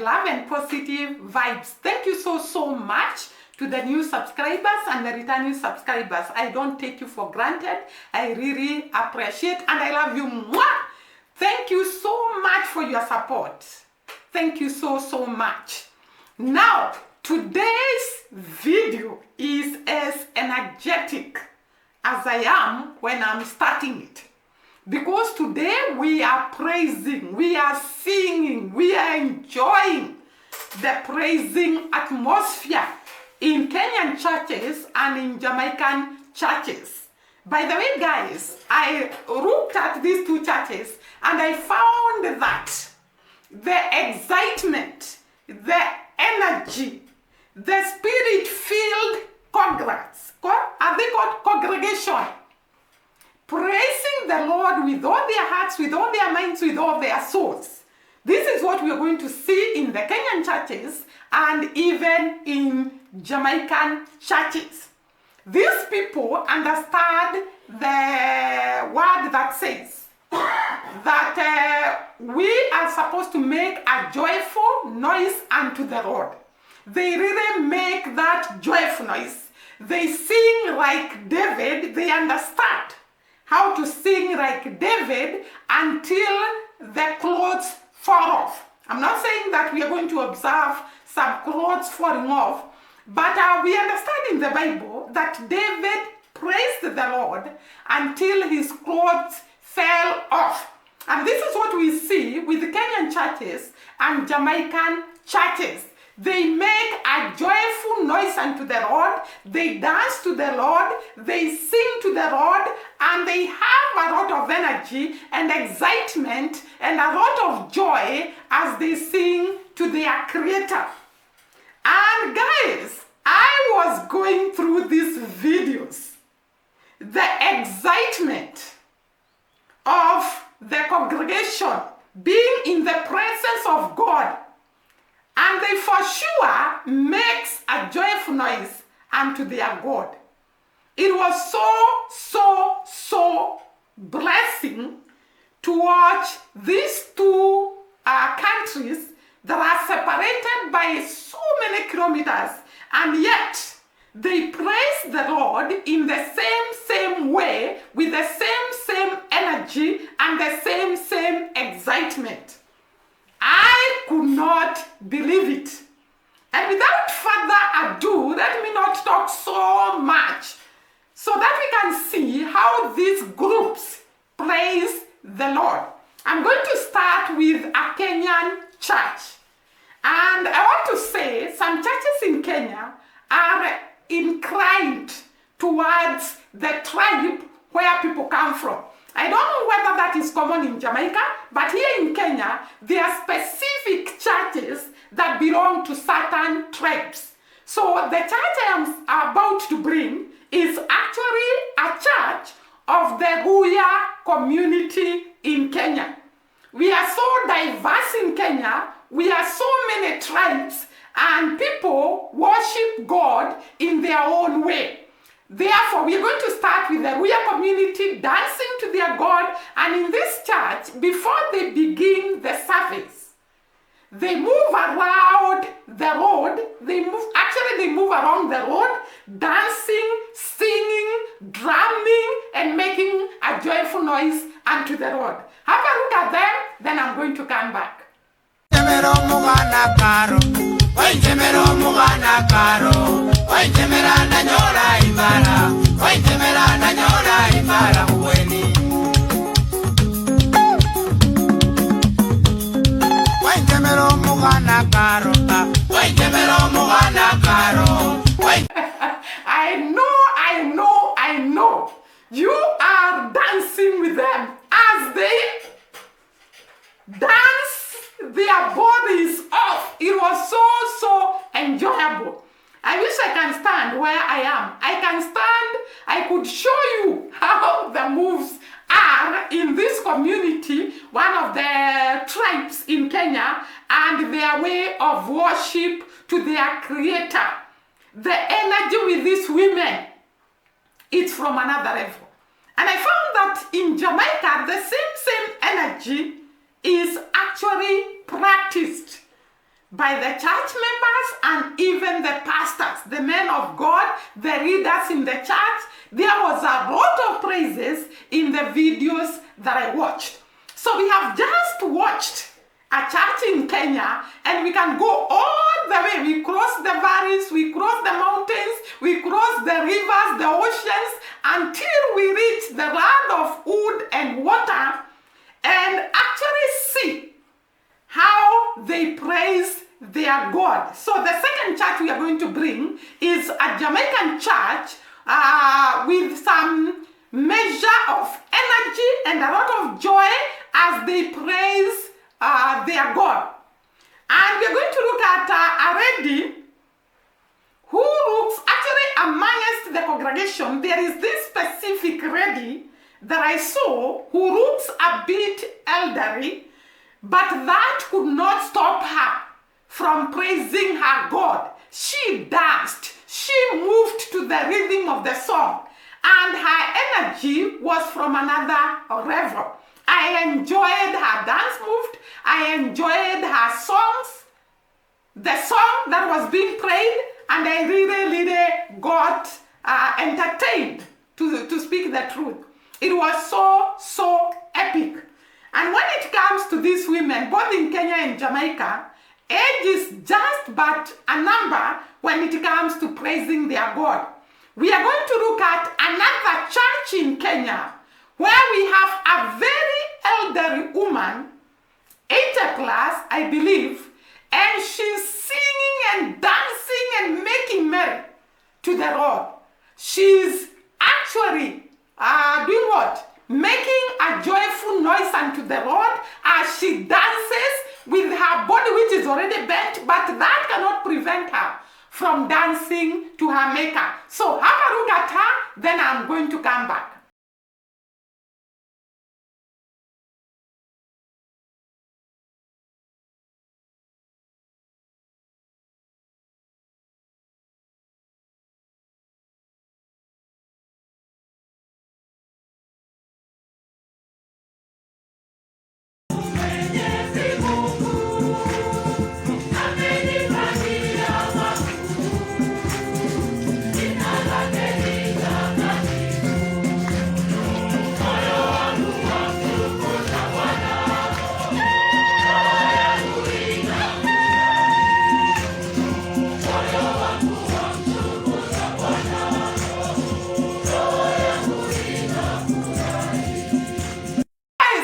spread love and positive vibes. Thank you so much to the new subscribers and the returning subscribers. I don't take you for granted. I really appreciate and I love you. Mwah! Thank you so much for your support. Thank you so much. Now, today's video is as energetic as I am when I'm starting it. Because today we are praising, we are singing, we are enjoying the praising atmosphere in Kenyan churches and in Jamaican churches. By the way, guys, I looked at these two churches and I found that the excitement, the energy, the spirit-filled congrats, are they called congregation? Praising the Lord with all their hearts, with all their minds, with all their souls. This is what we are going to see in the Kenyan churches and even in Jamaican churches. These people understand the word that says that we are supposed to make a joyful noise unto the Lord. They really make that joyful noise. They sing like David. They understand how to sing like David until the clothes fall off. I'm not saying that we are going to observe some clothes falling off, but we understand in the Bible that David praised the Lord until his clothes fell off. And this is what we see with the Kenyan churches and Jamaican churches. They make a joyful noise unto the Lord, they dance to the Lord, they sing to the Lord, and they have a lot of energy and excitement and a lot of joy as they sing to their Creator. And guys, I was going through these videos, the excitement of the congregation being in the presence of God, and they for sure makes a joyful noise unto their God. It was so blessing to watch these two countries that are separated by so many kilometers, and yet they praise the Lord in the same way, with the same energy and the same excitement. I could not believe it. And without further ado, let me not talk so much so that we can see how these groups praise the Lord. I'm going to start with a Kenyan church. And I want to say some churches in Kenya are inclined towards the tribe where people come from. I don't know whether that is common in Jamaica, but here in Kenya, there are specific churches that belong to certain tribes. So the church I am about to bring is actually a church of the Ruya community in Kenya. We are so diverse in Kenya, we are so many tribes, and people worship God in their own way. Therefore, we are going to start with the Ruya community dancing to their God, and in this church, before they begin the service, they move around the road, they move around the road, dancing, singing, drumming, and making a joyful noise unto the Lord. Have a look at them, then I'm going to come back. I know. You are dancing with them as they dance their bodies off. It was so enjoyable. I wish I can stand where I am. I can stand, I could show you how the moves are in this community, one of the tribes in Kenya, and their way of worship to their Creator. The energy with these women, it's from another level. And I found that in Jamaica, the same energy is actually practiced by the church members and even the pastors, the men of God, the leaders in the church. There was a lot of praises in the videos that I watched. So we have just watched a church in Kenya, and we can go all the way. We cross the valleys, we cross the mountains, we cross the rivers, the oceans, until we reach the land of wood and water, and actually see how they praise their God. So the second church we are going to bring is a Jamaican church with some measure of energy and a lot of joy as they praise their God. And we're going to look at a lady who looks actually amongst the congregation. There is this specific lady that I saw who looks a bit elderly, but that could not stop her from praising her God. She danced, she moved to the rhythm of the song, and her energy was from another level. I enjoyed her dance move, I enjoyed her songs, the song that was being played, and I really got entertained, to speak the truth. It was so epic. And when it comes to these women, both in Kenya and Jamaica, age is just but a number when it comes to praising their God. We are going to look at another church in Kenya where we have a very elderly woman, 80 plus, I believe, and she's singing and dancing and making merry to the Lord. She's actually doing what? Making a joyful noise unto the Lord as she dances with her body, which is already bent, but that cannot prevent her from dancing to her maker. So have a look at her, then I'm going to come back.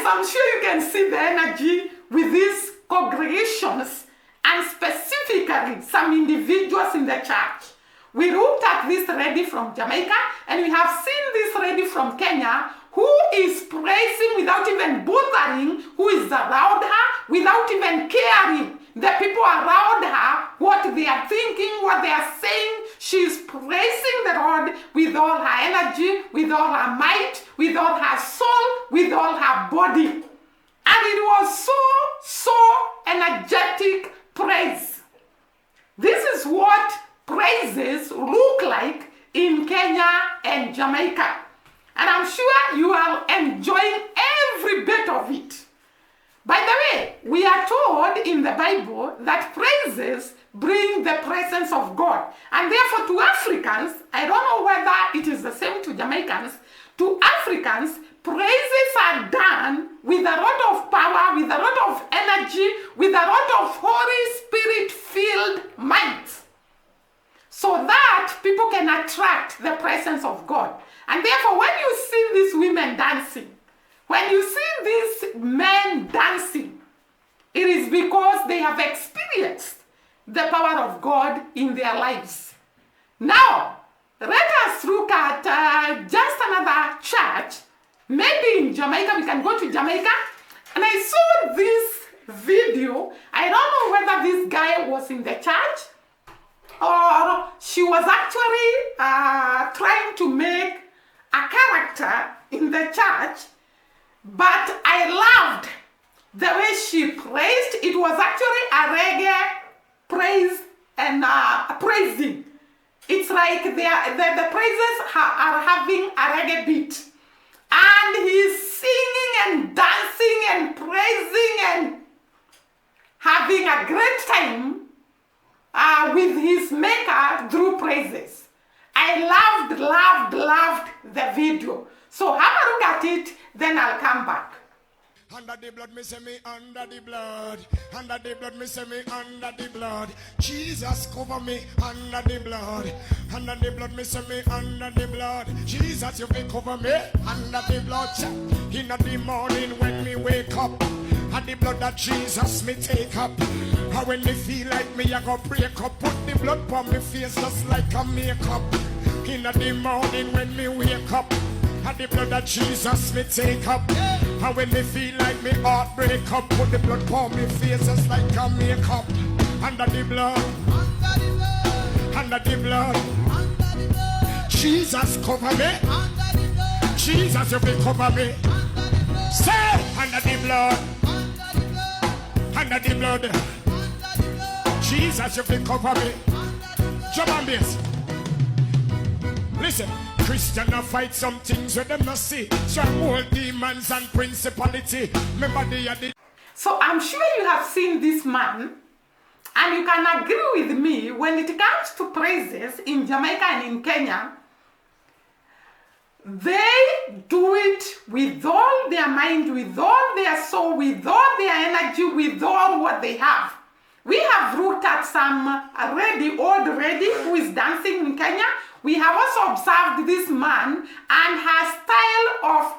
I'm sure you can see the energy with these congregations and specifically some individuals in the church. We looked at this lady from Jamaica, and we have seen this lady from Kenya who is praising without even bothering who is around her, without even caring the people around her, what they are thinking, what they are saying. She's praising the Lord with all her energy, with all her might, with all her soul, with all her body. And it was so energetic praise. This is what praises look like in Kenya and Jamaica. And I'm sure you are enjoying every bit of it. By the way, we are told in the Bible that praises bring the presence of God. And therefore to Africans, I don't know whether it is the same to Jamaicans, to Africans, praises are done with a lot of power, with a lot of energy, with a lot of Holy Spirit-filled minds, so that people can attract the presence of God. And therefore, when you see these women dancing, when you see these men dancing, it is because they have experienced the power of God in their lives. Now, let us look at just another church. Maybe in Jamaica, we can go to Jamaica. And I saw this video. I don't know whether this guy was in the church or she was actually trying to make a character in the church. But I loved the way she praised. It was actually a reggae praise and praising. It's like the praises are having a reggae beat. And he's singing and dancing and praising, and having a great time with his maker through praises. I loved the video. So have a look at it, then I'll come back. Under the blood, me say me under the blood. Under the blood, me say me under the blood. Jesus cover me under the blood. Under the blood, me say me under the blood. Jesus, you can cover me under the blood. In the morning when me wake up, and the blood that Jesus me take up. And when me feel like me, I go break up. Put the blood on me face just like a makeup. In the morning when me wake up, and the blood that Jesus me take up. And when me feel like me heart break up, put the blood on me face just like a makeup. Under the blood, under the blood, Jesus cover me. Jesus, you will cover me. Say under the blood, under the blood, Jesus, you will cover me. Jump on this. Listen. Christian a fight some things where them not see. Some old demons and principality. Remember they are the... So I'm sure you have seen this man, and you can agree with me when it comes to praises in Jamaica and in Kenya, they do it with all their mind, with all their soul, with all their energy, with all what they have. We have looked at some old lady who is dancing in Kenya. We have also observed this man and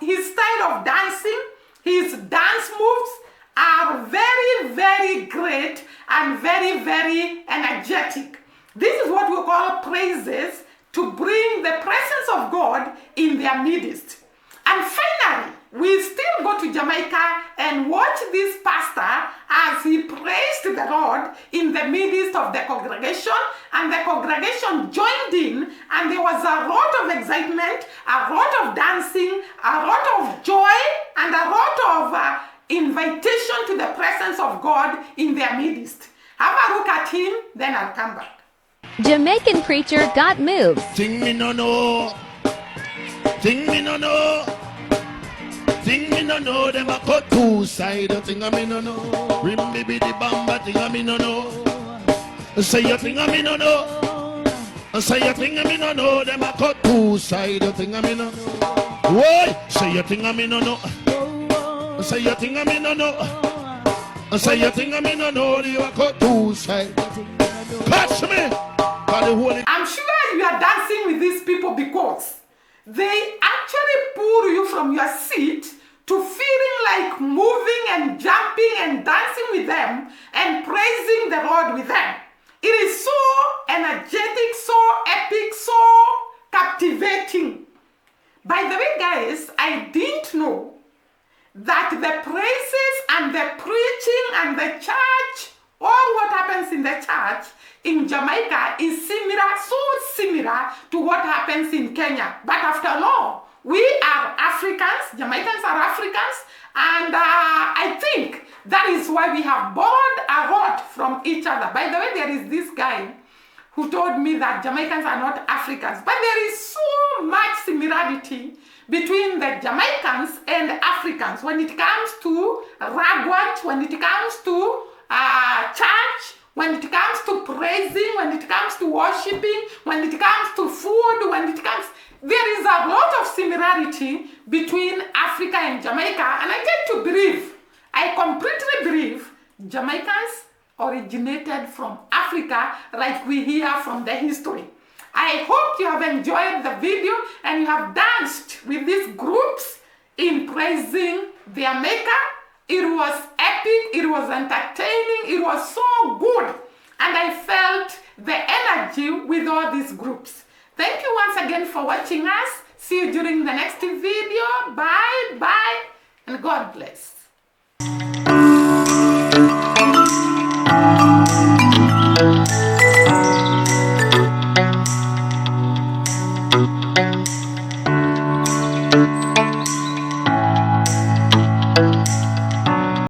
his style of dancing, his dance moves are very, very great and very, very energetic. This is what we call praises, to bring the presence of God in their midst. And finally, we still go to Jamaica and watch this pastor as he praised the Lord in the midst of the congregation, and the congregation joined in, and there was a lot of excitement, a lot of dancing, a lot of joy, and a lot of invitation to the presence of God in their midst. Have a look at him, then I'll come back. Jamaican preacher got moved. Thing me no know. Thing me no know. Thing me no know. Them a cut two side. Thing me no know. Rim baby the bamba. Thing me no know. Say your thing me no know. Say your thing me no know. Them a cut two side. Thing me no know. Why? Say your thing me no know. Say your thing me no know. Say your thing me no know. You a cut two side. Catch me. I'm sure you are dancing with these people because they actually pull you from your seat to feeling like moving and jumping and dancing with them and praising the Lord with them. It is so energetic, so epic, so captivating. By the way, guys, I didn't know that the praises and the preaching and the church, all what happens in the church in Jamaica is similar, so similar to what happens in Kenya. But after all, we are Africans, Jamaicans are Africans, and I think that is why we have borrowed a lot from each other. By the way, there is this guy who told me that Jamaicans are not Africans, but there is so much similarity between the Jamaicans and Africans when it comes to ragwant, when it comes to church, when it comes to praising, when it comes to worshiping, when it comes to food, there is a lot of similarity between Africa and Jamaica, and I get to believe, I completely believe Jamaicans originated from Africa like we hear from the history. I hope you have enjoyed the video and you have danced with these groups in praising their maker. It was epic, it was entertaining, it was so good. And I felt the energy with all these groups. Thank you once again for watching us. See you during the next video. Bye, and God bless.